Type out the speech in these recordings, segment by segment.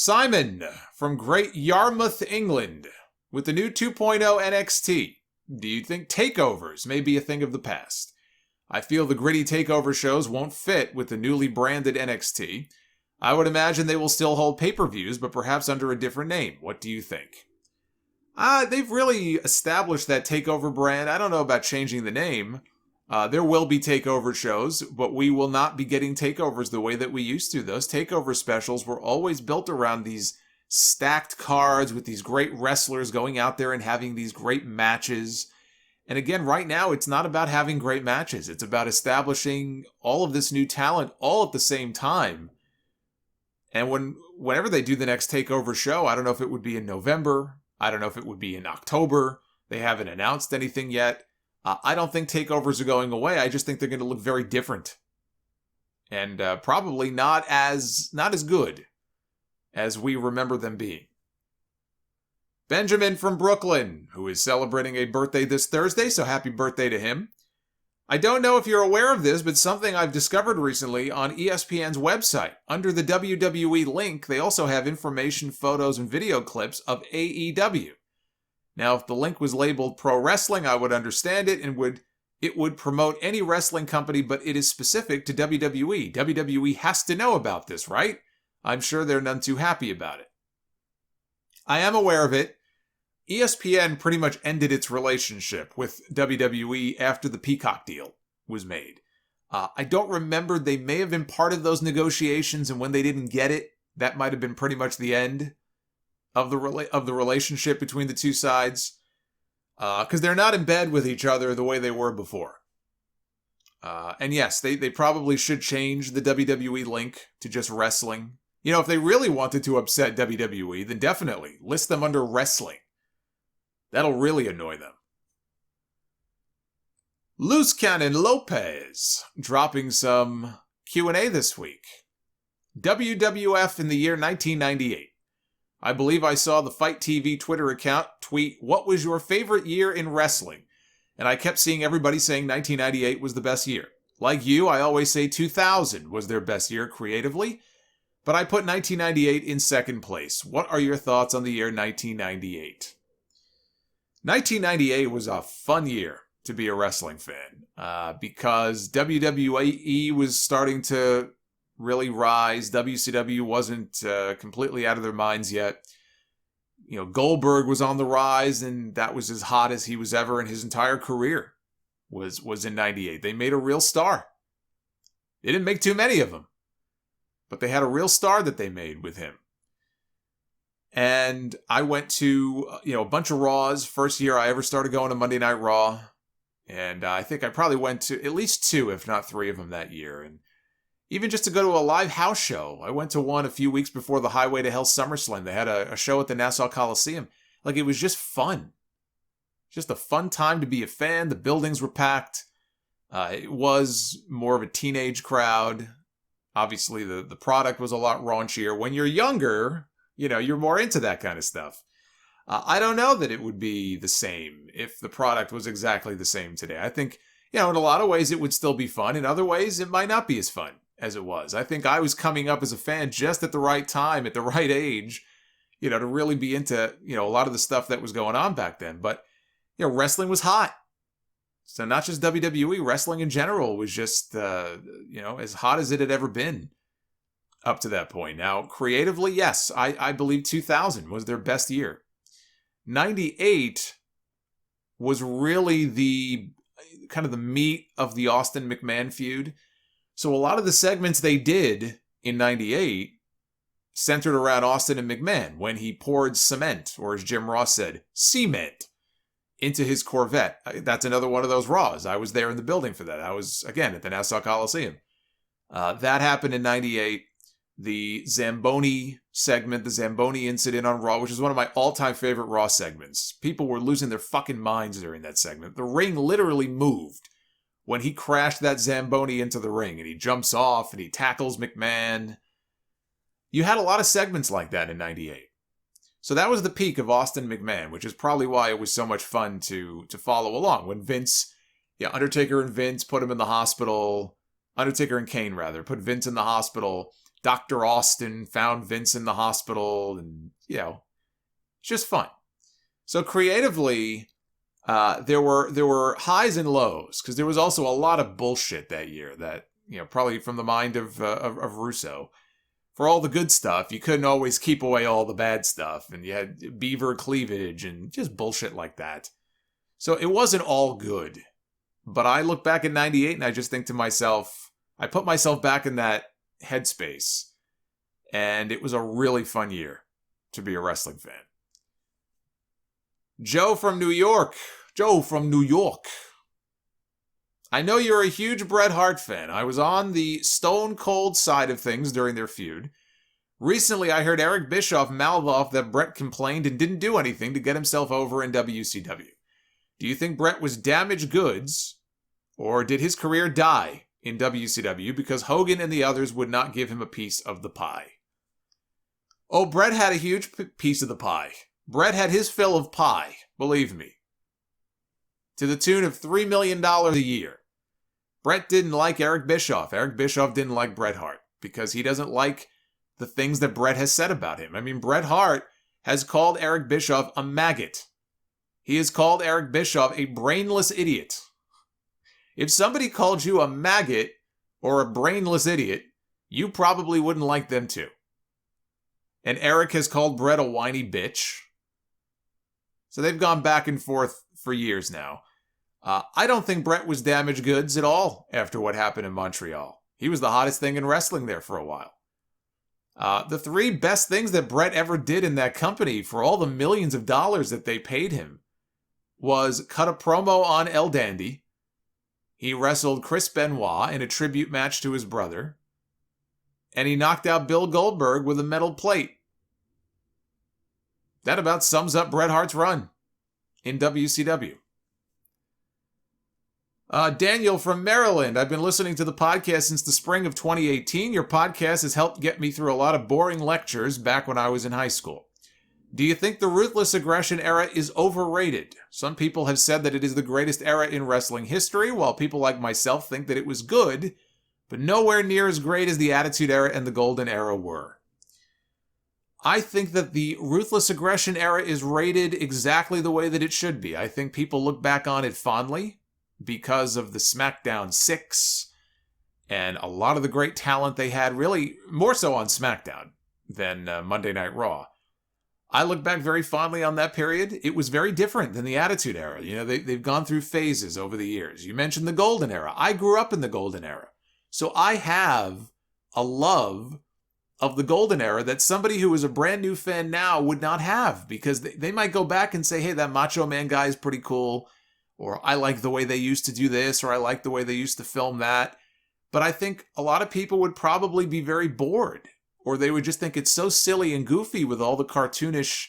Simon from Great Yarmouth, England, with the new 2.0 NXT. Do you think takeovers may be a thing of the past? I feel the gritty takeover shows won't fit with the newly branded NXT. I would imagine they will still hold pay-per-views, but perhaps under a different name. What do you think? They've really established that takeover brand. I don't know about changing the name. There will be takeover shows, but we will not be getting takeovers the way that we used to. Those takeover specials were always built around these stacked cards with these great wrestlers going out there and having these great matches. And again, right now, it's not about having great matches. It's about establishing all of this new talent all at the same time. And whenever they do the next takeover show, I don't know if it would be in November. I don't know if it would be in October. They haven't announced anything yet. I don't think takeovers are going away. I just think they're going to look very different. And probably not as good as we remember them being. Benjamin from Brooklyn, who is celebrating a birthday this Thursday, so happy birthday to him. I don't know if you're aware of this, but something I've discovered recently on ESPN's website. Under the WWE link, they also have information, photos, and video clips of AEW. Now, if the link was labeled pro wrestling, I would understand it and it would promote any wrestling company, but it is specific to WWE. WWE has to know about this, right? I'm sure they're none too happy about it. I am aware of it. ESPN pretty much ended its relationship with WWE after the Peacock deal was made. I don't remember. They may have been part of those negotiations, and when they didn't get it, that might have been pretty much the end of the relationship between the two sides, because they're not in bed with each other the way they were before. And yes, they probably should change the WWE link to just wrestling. You know, if they really wanted to upset WWE, then definitely list them under wrestling. That'll really annoy them. Loose Cannon Lopez dropping some Q&A this week. WWF in the year 1998. I believe I saw the Fight TV Twitter account tweet, "What was your favorite year in wrestling?" And I kept seeing everybody saying 1998 was the best year. Like you, I always say 2000 was their best year creatively, but I put 1998 in second place. What are your thoughts on the year 1998? 1998 was a fun year to be a wrestling fan because WWE was starting to really rise. WCW wasn't completely out of their minds yet. You know, Goldberg was on the rise, and that was as hot as he was ever in his entire career was in 98. They made a real star. They didn't make too many of them, but they had a real star that they made with him. And I went to, a bunch of Raws. First year I ever started going to Monday Night Raw. And I think I probably went to at least 2, if not 3 of them that year. And even just to go to a live house show. I went to one a few weeks before the Highway to Hell SummerSlam. They had a show at the Nassau Coliseum. Like, it was just fun. Just a fun time to be a fan. The buildings were packed. It was more of a teenage crowd. Obviously, the product was a lot raunchier. When you're younger, you're more into that kind of stuff. I don't know that it would be the same if the product was exactly the same today. I think, in a lot of ways it would still be fun. In other ways, it might not be as fun as it was. I think I was coming up as a fan just at the right time, at the right age, to really be into, a lot of the stuff that was going on back then. But, wrestling was hot. So not just WWE, wrestling in general was just, as hot as it had ever been up to that point. Now, creatively, yes, I believe 2000 was their best year. 98 was really the kind of the meat of the Austin McMahon feud. So a lot of the segments they did in 98 centered around Austin and McMahon when he poured cement, or as Jim Ross said, cement, into his Corvette. That's another one of those Raws. I was there in the building for that. I was, again, at the Nassau Coliseum. That happened in 98. The Zamboni segment, the Zamboni incident on Raw, which is one of my all-time favorite Raw segments. People were losing their fucking minds during that segment. The ring literally moved when he crashed that Zamboni into the ring, and he jumps off and he tackles McMahon. You had a lot of segments like that in 98. So that was the peak of Austin McMahon, which is probably why it was so much fun to follow along. When Vince, Undertaker and Vince put him in the hospital, Undertaker and Kane rather, put Vince in the hospital, Dr. Austin found Vince in the hospital, and, it's just fun. So creatively, there were highs and lows, because there was also a lot of bullshit that year that, probably from the mind of Russo. For all the good stuff, you couldn't always keep away all the bad stuff, and you had beaver cleavage and just bullshit like that. So it wasn't all good. But I look back at 98 and I just think to myself, I put myself back in that headspace, and it was a really fun year to be a wrestling fan. Joe from New York. I know you're a huge Bret Hart fan. I was on the Stone Cold side of things during their feud. Recently, I heard Eric Bischoff mouth off that Bret complained and didn't do anything to get himself over in WCW. Do you think Bret was damaged goods, or did his career die in WCW because Hogan and the others would not give him a piece of the pie? Oh, Bret had a huge piece of the pie. Bret had his fill of pie, believe me. To the tune of $3 million a year. Bret didn't like Eric Bischoff. Eric Bischoff didn't like Bret Hart because he doesn't like the things that Bret has said about him. I mean, Bret Hart has called Eric Bischoff a maggot. He has called Eric Bischoff a brainless idiot. If somebody called you a maggot or a brainless idiot, you probably wouldn't like them too. And Eric has called Bret a whiny bitch. So they've gone back and forth for years now. I don't think Bret was damaged goods at all after what happened in Montreal. He was the hottest thing in wrestling there for a while. The three best things that Bret ever did in that company for all the millions of dollars that they paid him was cut a promo on El Dandy. He wrestled Chris Benoit in a tribute match to his brother. And he knocked out Bill Goldberg with a metal plate. That about sums up Bret Hart's run in WCW. Daniel from Maryland. I've been listening to the podcast since the spring of 2018. Your podcast has helped get me through a lot of boring lectures back when I was in high school. Do you think the Ruthless Aggression Era is overrated? Some people have said that it is the greatest era in wrestling history, while people like myself think that it was good, but nowhere near as great as the Attitude Era and the Golden Era were. I think that the Ruthless Aggression Era is rated exactly the way that it should be. I think people look back on it fondly because of the SmackDown 6 and a lot of the great talent they had, really more so on SmackDown than Monday Night Raw. I look back very fondly on that period. It was very different than the Attitude Era. They've gone through phases over the years. You mentioned the Golden Era. I grew up in the Golden Era. So I have a love of the Golden Era that somebody who is a brand new fan now would not have, because they might go back and say, hey, that Macho Man guy is pretty cool, or I like the way they used to do this, or I like the way they used to film that. But I think a lot of people would probably be very bored, or they would just think it's so silly and goofy with all the cartoonish,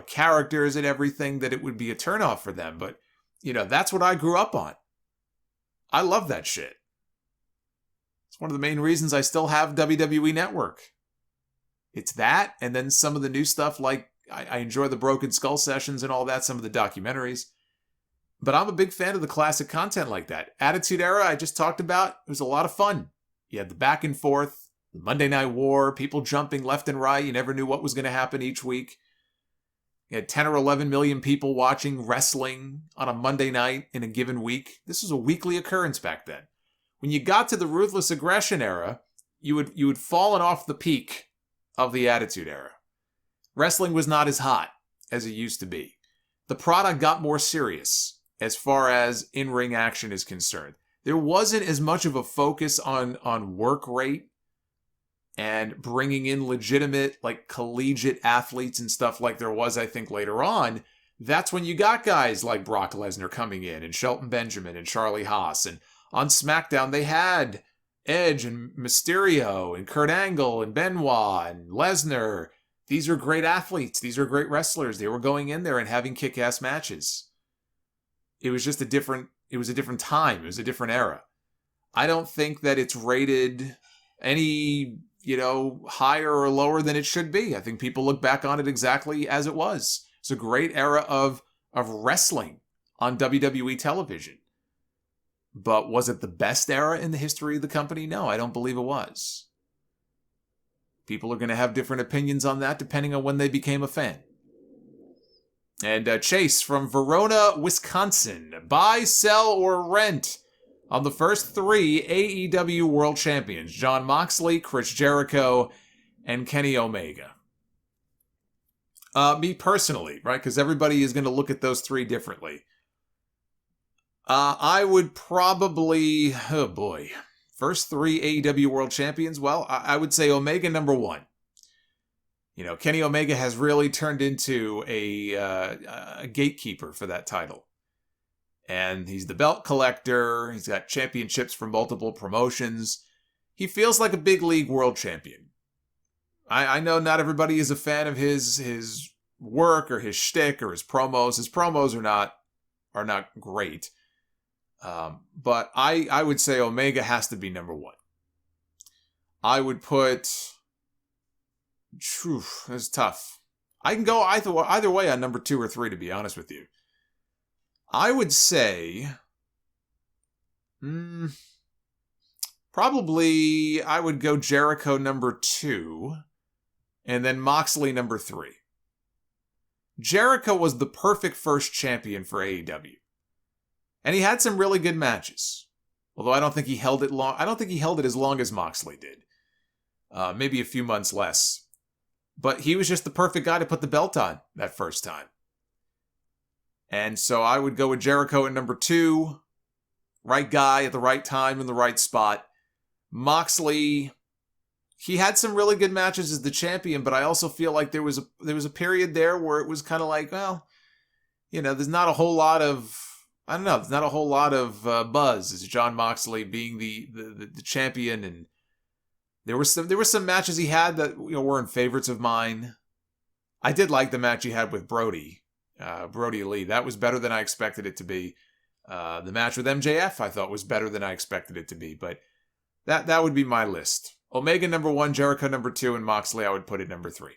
characters and everything that it would be a turnoff for them. But, that's what I grew up on. I love that shit. It's one of the main reasons I still have WWE Network. It's that, and then some of the new stuff, like I enjoy the Broken Skull sessions and all that, some of the documentaries. But I'm a big fan of the classic content like that. Attitude Era, I just talked about, it was a lot of fun. You had the back and forth, the Monday Night War, people jumping left and right. You never knew what was going to happen each week. You had 10 or 11 million people watching wrestling on a Monday night in a given week. This was a weekly occurrence back then. When you got to the Ruthless Aggression Era, you had fallen off the peak of the Attitude Era. Wrestling was not as hot as it used to be. The product got more serious as far as in-ring action is concerned. There wasn't as much of a focus on work rate and bringing in legitimate, collegiate athletes and stuff like there was, I think, later on. That's when you got guys like Brock Lesnar coming in, and Shelton Benjamin and Charlie Haas. And on SmackDown, they had Edge and Mysterio and Kurt Angle and Benoit and Lesnar. These are great athletes. These are great wrestlers. They were going in there and having kick-ass matches. It was just a different time. It was a different era. I don't think that it's rated any, higher or lower than it should be. I think people look back on it exactly as it was. It's a great era of wrestling on WWE television. But was it the best era in the history of the company? No, I don't believe it was. People are going to have different opinions on that depending on when they became a fan. And Chase from Verona, Wisconsin. Buy, sell, or rent on the first 3 AEW World Champions. Jon Moxley, Chris Jericho, and Kenny Omega. Me personally, right? Because everybody is going to look at those 3 differently. I would probably, oh boy, first 3 AEW World Champions. Well, I would say Omega number 1. You know, Kenny Omega has really turned into a gatekeeper for that title. And he's the belt collector. He's got championships from multiple promotions. He feels like a big league world champion. I know not everybody is a fan of his work or his shtick or his promos. His promos are not great. But I would say Omega has to be number 1. I would put... That's tough. I can go either way on number 2 or 3, to be honest with you. I would say... probably I would go Jericho number 2, and then Moxley number 3. Jericho was the perfect first champion for AEW. And he had some really good matches. Although I don't think he held it long. I don't think he held it as long as Moxley did. Maybe a few months less. But he was just the perfect guy to put the belt on that first time. And so I would go with Jericho at number 2. Right guy at the right time in the right spot. Moxley, he had some really good matches as the champion, but I also feel like there was a period there where it was kind of like, well, you know, there's not a whole lot of, I don't know, there's not a whole lot of buzz as Jon Moxley being the champion, and there were some matches he had that, you know, weren't favorites of mine. I did like the match he had with Brody Lee. That was better than I expected it to be. The match with MJF I thought was better than I expected it to be, but that would be my list. Omega number 1, Jericho number 2, and Moxley I would put at number 3.